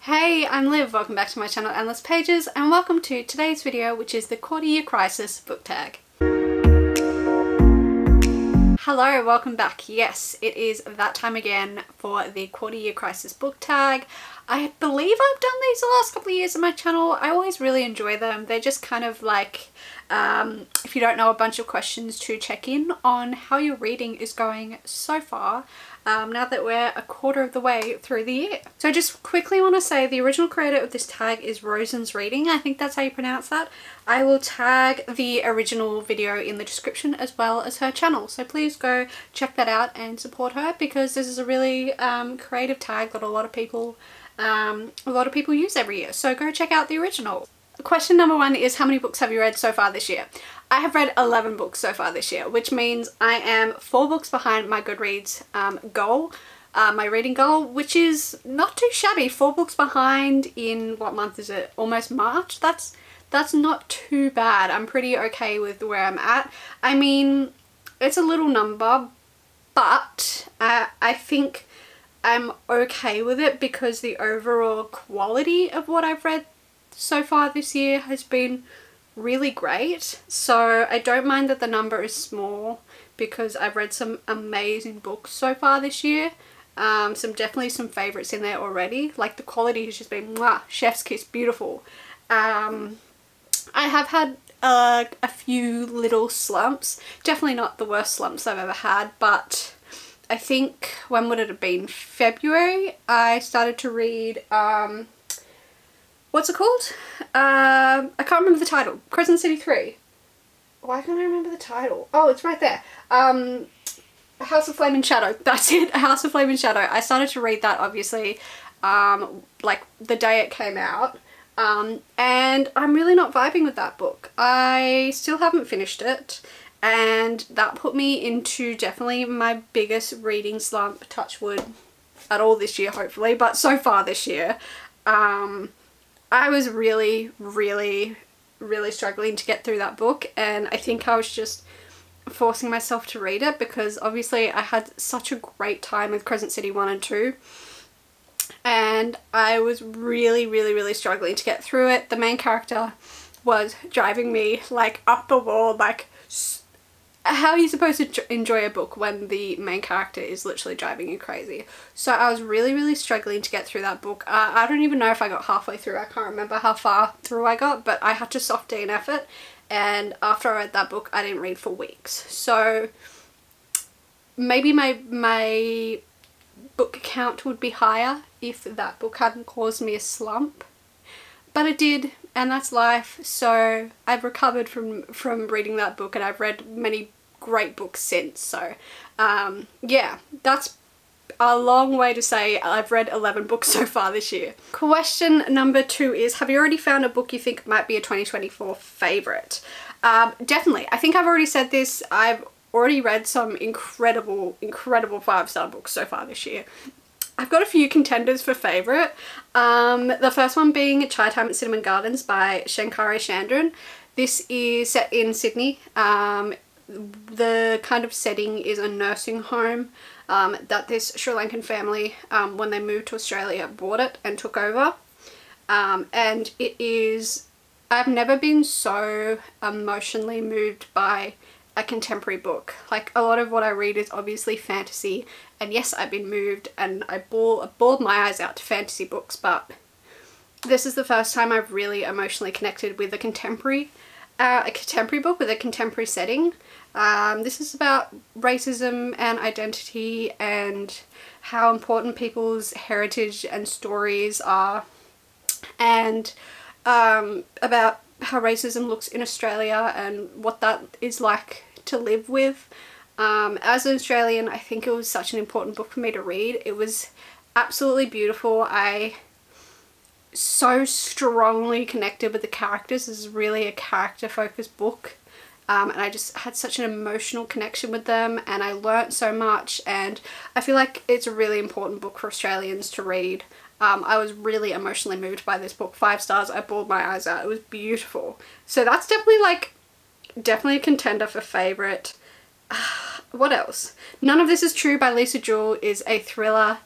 Hey, I'm Liv, welcome back to my channel Endless Pages, and welcome to today's video, which is the Quarter Year Crisis book tag. Hello, welcome back. Yes, it is that time again for the Quarter Year Crisis book tag. I believe I've done these the last couple of years on my channel. I always really enjoy them. They're just kind of like, if you don't know, a bunch of questions to check in on how your reading is going so far. Now that we're a quarter of the way through the year. So I just quickly want to say the original creator of this tag is Rosen's Reading. I think that's how you pronounce that. I will tag the original video in the description as well as her channel. So please go check that out and support her, because this is a really creative tag that a lot of people use every year. So go check out the original. Question number one is, how many books have you read so far this year? I have read 11 books so far this year, which means I am 4 books behind my Goodreads goal, my reading goal, which is not too shabby. 4 books behind in, what month is it? Almost March? That's not too bad. I'm pretty okay with where I'm at. I mean, it's a little number, but I think I'm okay with it because the overall quality of what I've read so far this year has been really great. So I don't mind that the number is small, because I've read some amazing books so far this year. Definitely some favourites in there already. Like, the quality has just been mwah, chef's kiss, beautiful. I have had a few little slumps. Definitely not the worst slumps I've ever had, but I think, when would it have been? February, I started to read what's it called? I can't remember the title. Crescent City 3. Why can't I remember the title? Oh, it's right there. House of Flame and Shadow. That's it. A House of Flame and Shadow. I started to read that, obviously, like the day it came out. And I'm really not vibing with that book. I still haven't finished it. And that put me into definitely my biggest reading slump, touch wood, at all this year, hopefully. But so far this year, I was really struggling to get through that book, and I think I was just forcing myself to read it because obviously I had such a great time with Crescent City 1 and 2, and I was really struggling to get through it. The main character was driving me like up the wall. Like, how are you supposed to enjoy a book when the main character is literally driving you crazy? So I was really struggling to get through that book. I don't even know if I got halfway through. I can't remember how far through I got, but I had to soft D an effort, and after I read that book I didn't read for weeks. So maybe my book count would be higher if that book hadn't caused me a slump, but it did, and that's life. So I've recovered from reading that book, and I've read many great books since. So yeah, that's a long way to say I've read 11 books so far this year. Question number 2 is, have you already found a book you think might be a 2024 favourite? Definitely. I think I've already said this. I've already read some incredible 5-star books so far this year. I've got a few contenders for favourite. The first one being Chai Time at Cinnamon Gardens by Shenkari Chandran. This is set in Sydney. The kind of setting is a nursing home that this Sri Lankan family, when they moved to Australia, bought it and took over. And it is, I've never been so emotionally moved by a contemporary book. Like, a lot of what I read is obviously fantasy, and yes, I've been moved and I bawled my eyes out to fantasy books, but this is the first time I've really emotionally connected with a contemporary book with a contemporary setting. This is about racism and identity and how important people's heritage and stories are, and about how racism looks in Australia and what that is like to live with. As an Australian, I think it was such an important book for me to read. It was absolutely beautiful. I so strongly connected with the characters. This is really a character focused book, and I just had such an emotional connection with them, and I learnt so much, and I feel like it's a really important book for Australians to read. I was really emotionally moved by this book. 5 stars. I bawled my eyes out. It was beautiful. So that's definitely a contender for favourite. What else? None of This Is True by Lisa Jewell is a thriller.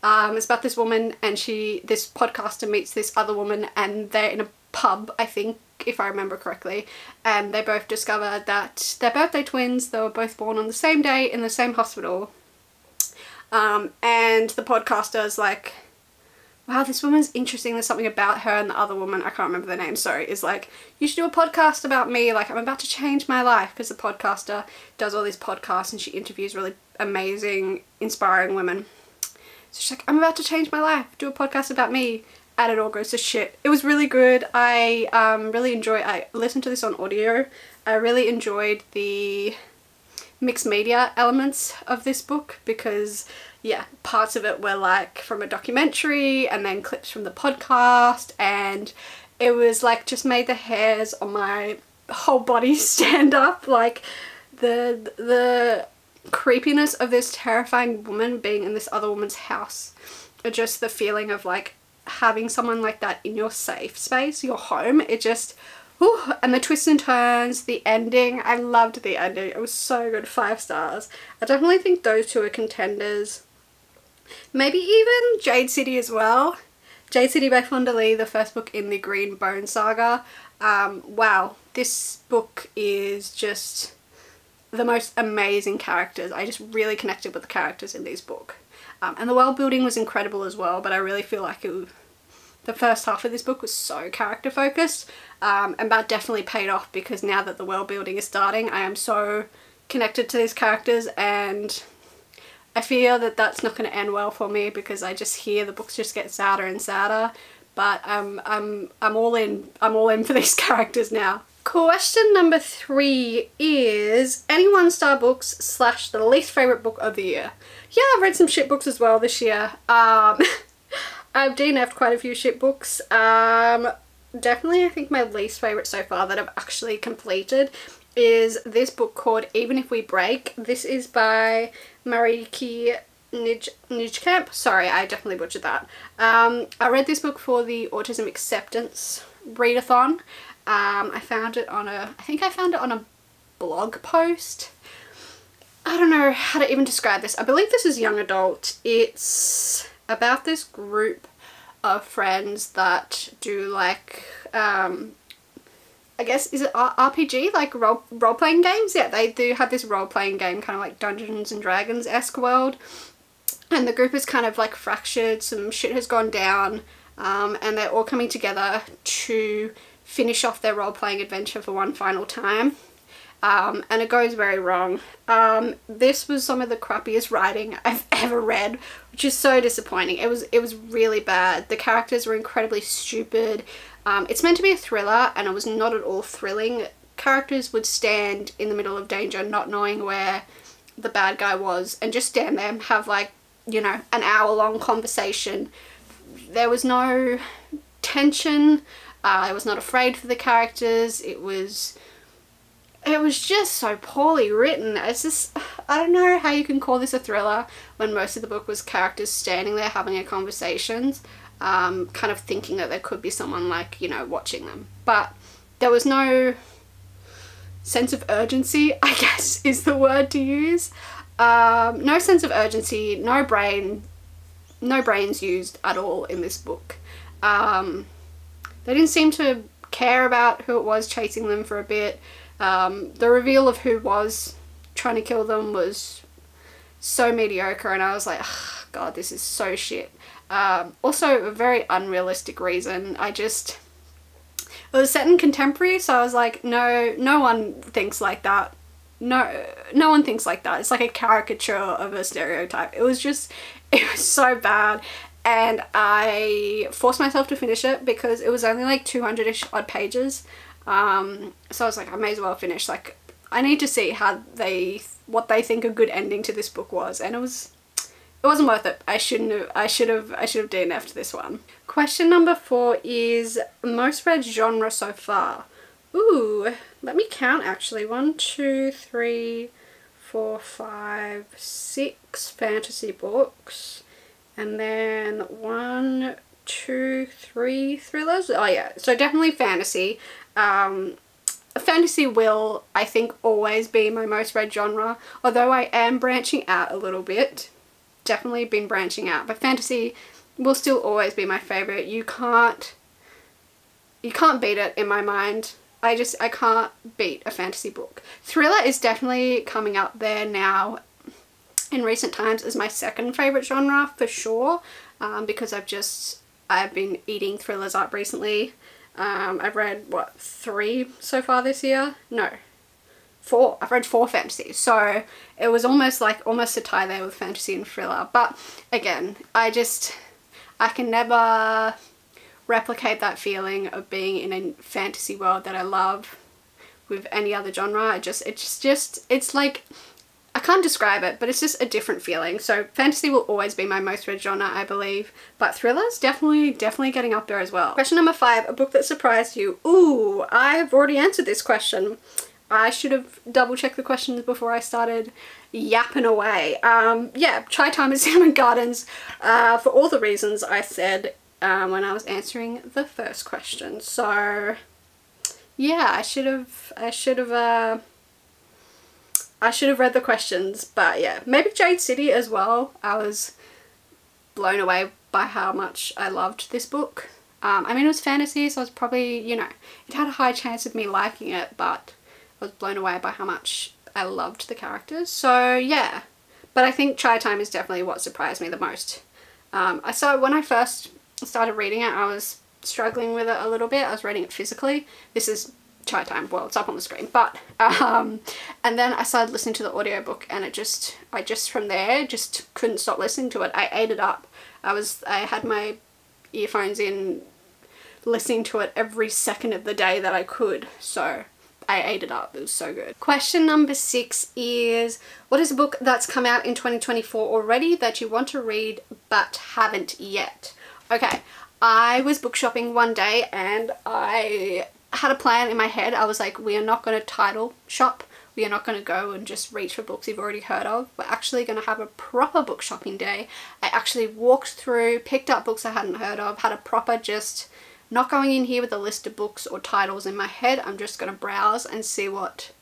It's about this woman, and this podcaster meets this other woman, and they're in a pub, I think, if I remember correctly, and they both discover that they're birthday twins. They were both born on the same day in the same hospital. And the podcaster is like, wow, this woman's interesting, there's something about her. And the other woman, I can't remember the name, sorry, is like, you should do a podcast about me, like I'm about to change my life, because the podcaster does all these podcasts and she interviews really amazing, inspiring women. So she's like, I'm about to change my life, do a podcast about me, and it all goes to shit. It was really good. I listened to this on audio. I really enjoyed the mixed media elements of this book, because yeah, parts of it were like from a documentary and then clips from the podcast, and it was like just made the hairs on my whole body stand up. Like the creepiness of this terrifying woman being in this other woman's house, or just the feeling of like having someone like that in your safe space, your home, it just, ooh, and the twists and turns, the ending, I loved the ending. It was so good, 5 stars. I definitely think those two are contenders. Maybe even Jade City as well. Jade City by Fonda Lee, the first book in the Green Bone saga. Wow, this book is just the most amazing characters. I just really connected with the characters in this book. And the world building was incredible as well, but I really feel like the first half of this book was so character focused, and that definitely paid off, because now that the world building is starting, I am so connected to these characters, and I fear that that's not going to end well for me, because I just hear the books just get sadder and sadder. But I'm all in. I'm all in for these characters now. Question number 3 is any 1-star books / the least favourite book of the year. Yeah, I've read some shit books as well this year. I've DNF'd quite a few shit books. Definitely I think my least favourite so far that I've actually completed is this book called Even If We Break. This is by Marieke Nijkamp. Sorry, I definitely butchered that. I read this book for the Autism Acceptance readathon. I found it on I think I found it on a blog post. I don't know how to even describe this. I believe this is young adult. It's about this group of friends that do like, I guess, is it RPG? Like role-playing games? Yeah, they do have this role-playing game, kind of like Dungeons and Dragons-esque world. And the group is kind of like fractured, some shit has gone down, and they're all coming together to finish off their role-playing adventure for one final time. And it goes very wrong. This was some of the crappiest writing I've ever read, which is so disappointing. It was really bad. The characters were incredibly stupid. It's meant to be a thriller, and it was not at all thrilling. Characters would stand in the middle of danger not knowing where the bad guy was, and just stand there and have, like, you know, an hour-long conversation. There was no tension. I was not afraid for the characters. It was just so poorly written. It's just, I don't know how you can call this a thriller when most of the book was characters standing there having a conversations, kind of thinking that there could be someone, like, you know, watching them. But there was no sense of urgency, I guess is the word to use. No sense of urgency, no brains used at all in this book. They didn't seem to care about who it was chasing them for a bit. The reveal of who was trying to kill them was so mediocre, and I was like, oh, God, this is so shit. Also, a very unrealistic reason. It was set in contemporary, so I was like, no one thinks like that. No one thinks like that. It's like a caricature of a stereotype. It was so bad. And I forced myself to finish it because it was only like 200-ish odd pages. So I was like, I may as well finish. Like, I need to see what they think a good ending to this book was, and it wasn't worth it. I should have DNF'd this one. Question number 4 is most read genre so far. Ooh, let me count actually. 1, 2, 3, 4, 5, 6 fantasy books, and then 1, 2, 3 thrillers. Oh yeah, so definitely fantasy. Fantasy will, I think, always be my most read genre, although I am branching out a little bit. definitely been branching out, but fantasy will still always be my favourite. You can't beat it in my mind. I can't beat a fantasy book. Thriller is definitely coming up there now in recent times as my second favourite genre for sure, because I've been eating thrillers up recently. I've read, what, 3 so far this year? No, 4. I've read 4 fantasies, so it was almost a tie there with fantasy and thriller. But again, I can never replicate that feeling of being in a fantasy world that I love with any other genre. It's like, I can't describe it, but it's just a different feeling. So fantasy will always be my most read genre, I believe, but thrillers definitely getting up there as well. Question number 5, a book that surprised you. Ooh, I've already answered this question. I should have double checked the questions before I started yapping away. Yeah, Chai Time at Salmon Gardens, for all the reasons I said when I was answering the first question. So yeah, I should have read the questions, but yeah, maybe Jade City as well. I was blown away by how much I loved this book. I mean, it was fantasy, so I was probably, you know, it had a high chance of me liking it, but I was blown away by how much I loved the characters. So yeah, but I think Chai Time is definitely what surprised me the most. When I first started reading it, I was struggling with it a little bit. I was reading it physically. This is Chai Time, well, it's up on the screen, but and then I started listening to the audiobook, and I just from there just couldn't stop listening to it. I ate it up. I had my earphones in, listening to it every second of the day that I could, so I ate it up. It was so good. Question number 6 is, what is a book that's come out in 2024 already that you want to read but haven't yet? Okay, I was book shopping one day and I had a plan in my head. I was like, we are not going to title shop. We are not going to go and just reach for books you've already heard of. We're actually going to have a proper book shopping day. I actually walked through, picked up books I hadn't heard of, had a proper just, not going in here with a list of books or titles in my head. I'm just going to browse and see what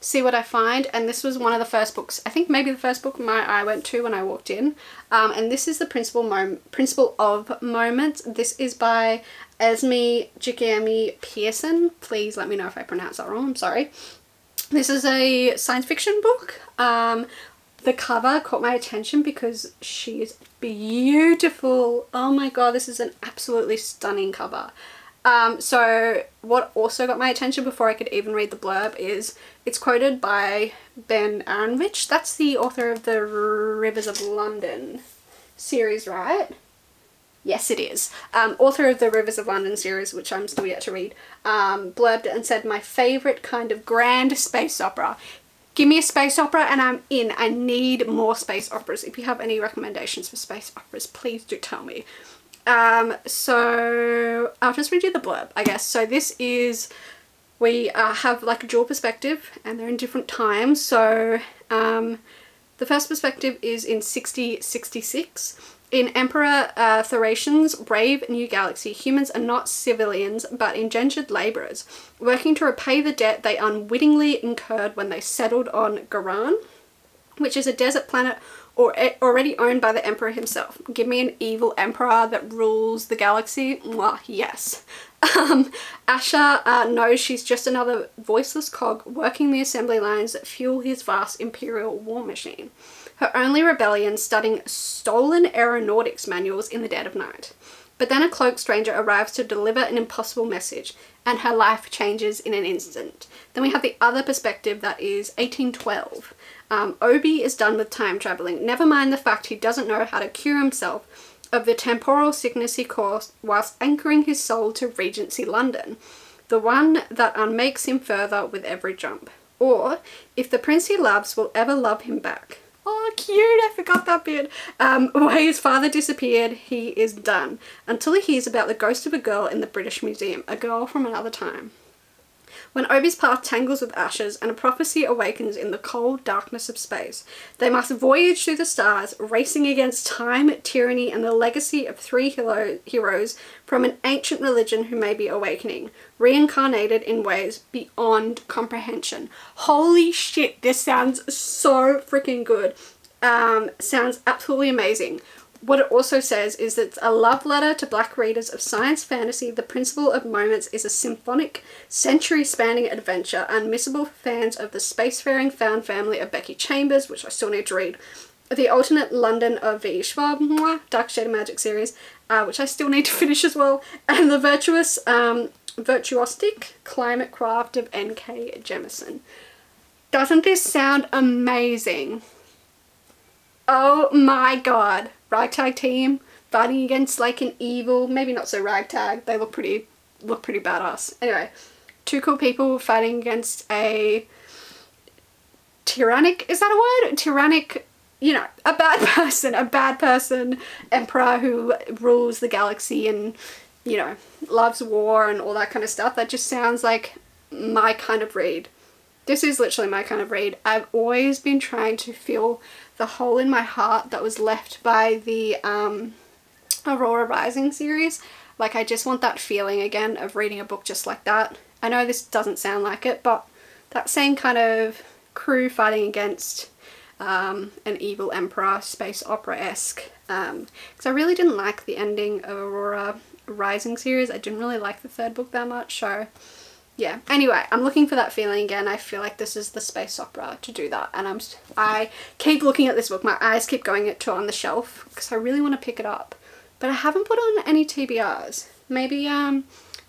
I find. And this was one of the first books, I think maybe the first book my eye went to when I walked in. And this is The Principle of Moments. This is by Esme Jikami Pearson. Please let me know if I pronounce that wrong, I'm sorry. This is a science fiction book. The cover caught my attention because she is beautiful. Oh my god, this is an absolutely stunning cover. So what also got my attention before I could even read the blurb is it's quoted by Ben Aaronovitch. That's the author of the Rivers of London series, right? Yes, it is. Author of the Rivers of London series, which I'm still yet to read, blurbed and said, my favourite kind of grand space opera. Give me a space opera and I'm in. I need more space operas. If you have any recommendations for space operas, please do tell me. So I'll just read you the blurb, I guess. So this is, we have like a dual perspective and they're in different times. So the first perspective is in 6066. In Emperor Thracian's brave new galaxy, humans are not civilians but indentured labourers, working to repay the debt they unwittingly incurred when they settled on Garan, which is a desert planet already owned by the Emperor himself. Give me an evil emperor that rules the galaxy? Mwah, yes. Asha knows she's just another voiceless cog working the assembly lines that fuel his vast imperial war machine. Her only rebellion studying stolen aeronautics manuals in the dead of night. But then a cloaked stranger arrives to deliver an impossible message, and her life changes in an instant. Then we have the other perspective that is 1812. Obi is done with time travelling. Never mind the fact he doesn't know how to cure himself of the temporal sickness he caused whilst anchoring his soul to Regency London, the one that unmakes him further with every jump. Or, if the prince he loves will ever love him back. Oh, cute, I forgot that bit. Where his father disappeared, he is done. Until he hears about the ghost of a girl in the British Museum, a girl from another time. When Obi's path tangles with Asha's and a prophecy awakens in the cold darkness of space, they must voyage through the stars, racing against time, tyranny, and the legacy of 3 heroes from an ancient religion who may be awakening, reincarnated in ways beyond comprehension. Holy shit, this sounds so freaking good. sounds absolutely amazing. What it also says is that it's a love letter to black readers of science fantasy. The Principle of Moments is a symphonic, century-spanning adventure, unmissable for fans of the spacefaring found family of Becky Chambers, which I still need to read, the alternate London of V. Schwab, Dark Shade of Magic series, which I still need to finish as well, and the virtuosic climate craft of N.K. Jemisin. Doesn't this sound amazing? Oh my god. Ragtag team fighting against like an evil, maybe not so ragtag, they look pretty badass. Anyway, two cool people fighting against a tyrannic, is that a word? Tyrannic, you know, a bad person emperor who rules the galaxy and, you know, loves war and all that kind of stuff. That just sounds like my kind of read. This is literally my kind of read. I've always been trying to fill the hole in my heart that was left by the Aurora Rising series. Like, I just want that feeling again of reading a book just like that. I know this doesn't sound like it, but that same kind of crew fighting against an evil emperor, space opera-esque. Because I really didn't like the ending of Aurora Rising series. I didn't really like the third book that much, so yeah. Anyway, I'm looking for that feeling again. I feel like this is the space opera to do that, and I keep looking at this book. My eyes keep going to on the shelf because I really want to pick it up, but I haven't put on any TBRs. Maybe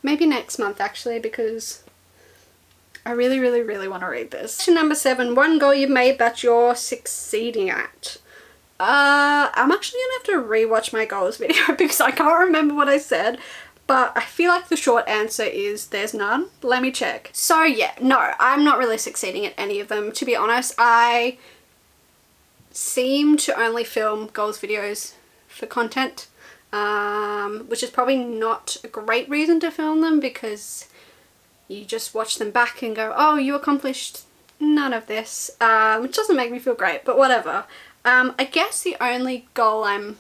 maybe next month actually, because I really want to read this. Question number 7, one goal you've made that you're succeeding at. I'm actually gonna have to rewatch my goals video because I can't remember what I said. But I feel like the short answer is there's none. Let me check. So yeah, no, I'm not really succeeding at any of them. To be honest, I seem to only film goals videos for content, which is probably not a great reason to film them because you just watch them back and go, oh, you accomplished none of this, which doesn't make me feel great, but whatever. I guess the only goal I'm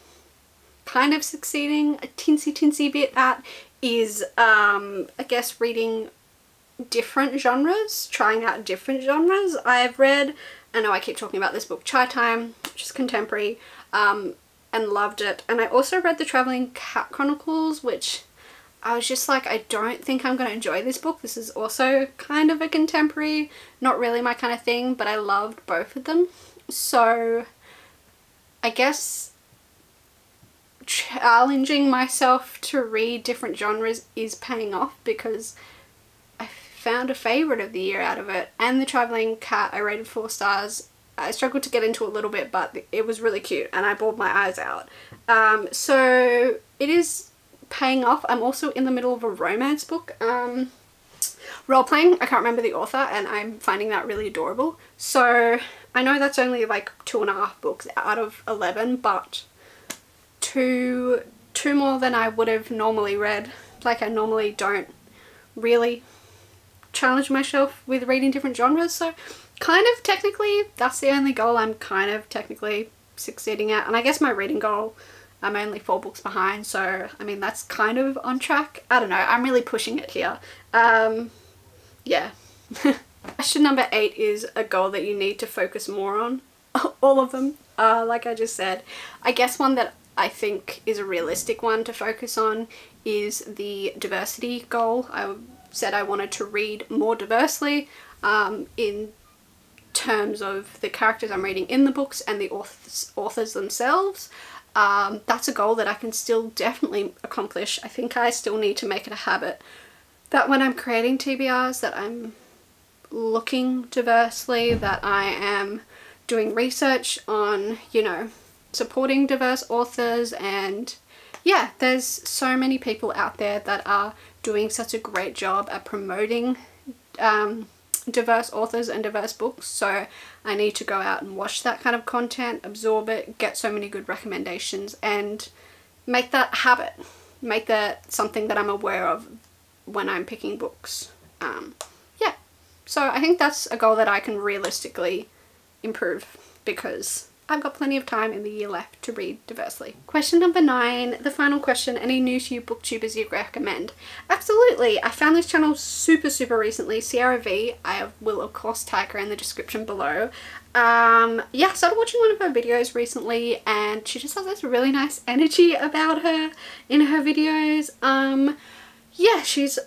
kind of succeeding a tinsy bit at is I guess reading different genres, trying out different genres. I've read, I know I keep talking about this book, Chai Time, which is contemporary, and loved it. And I also read The Traveling Cat Chronicles, which I was just like, I don't think I'm going to enjoy this book. This is also kind of a contemporary, not really my kind of thing, but I loved both of them. So I guess challenging myself to read different genres is paying off because I found a favourite of the year out of it. And The Travelling Cat I rated 4 stars. I struggled to get into a little bit, but it was really cute and I bawled my eyes out. So it is paying off. I'm also in the middle of a romance book, role-playing. I can't remember the author and I'm finding that really adorable. So I know that's only like 2.5 books out of 11, but two more than I would have normally read. Like, I normally don't really challenge myself with reading different genres, so kind of technically that's the only goal I'm kind of technically succeeding at. And I guess my reading goal, I'm only 4 books behind, so I mean that's kind of on track. I don't know, I'm really pushing it here. Yeah. Question number 8 is a goal that you need to focus more on. All of them, like I just said. I guess one that I think is a realistic one to focus on is the diversity goal. I said I wanted to read more diversely in terms of the characters I'm reading in the books and the authors themselves. That's a goal that I can still definitely accomplish. I think I still need to make it a habit that when I'm creating TBRs that I'm looking diversely, that I am doing research on, you know, supporting diverse authors. And yeah, there's so many people out there that are doing such a great job at promoting diverse authors and diverse books, so I need to go out and watch that kind of content, absorb it, get so many good recommendations and make that a habit, make that something that I'm aware of when I'm picking books. Yeah, so I think that's a goal that I can realistically improve because I've got plenty of time in the year left to read diversely. Question number 9, the final question, any new to you booktubers you recommend? Absolutely, I found this channel super recently, Sierra V. I will of course tag her in the description below. Yeah, I started watching one of her videos recently and she just has this really nice energy about her in her videos. Yeah, she's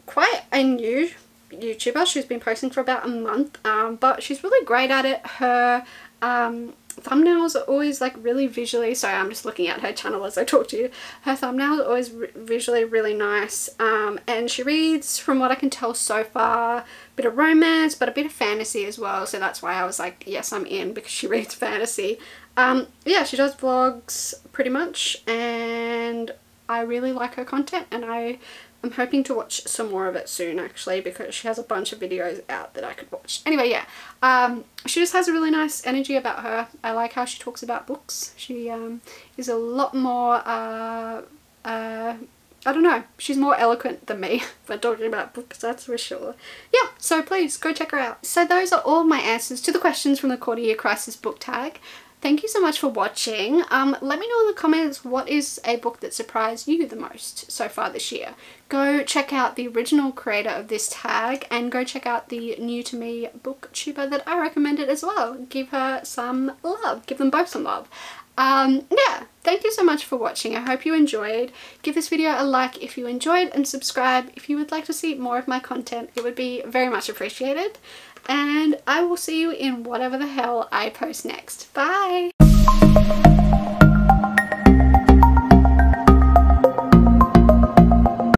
quite a new YouTuber. She's been posting for about a month, but she's really great at it. Her thumbnails are always like really visually, sorry I'm just looking at her channel as I talk to you, her thumbnails are always visually really nice, and she reads, from what I can tell so far, a bit of romance but a bit of fantasy as well, so that's why I was like, yes, I'm in, because she reads fantasy. Yeah, she does vlogs pretty much and I really like her content, and I'm hoping to watch some more of it soon actually, because she has a bunch of videos out that I could watch. Anyway, yeah, she just has a really nice energy about her. I like how she talks about books. She is a lot more, I don't know, she's more eloquent than me when talking about books, that's for sure. Yeah, so please go check her out. So those are all my answers to the questions from the Quarter Year Crisis book tag. Thank you so much for watching. Let me know in the comments what is a book that surprised you the most so far this year. Go check out the original creator of this tag and go check out the new to me booktuber that I recommended as well. Give her some love. Give them both some love. Yeah, thank you so much for watching. I hope you enjoyed. Give this video a like if you enjoyed and subscribe if you would like to see more of my content. It would be very much appreciated. And I will see you in whatever the hell I post next. Bye!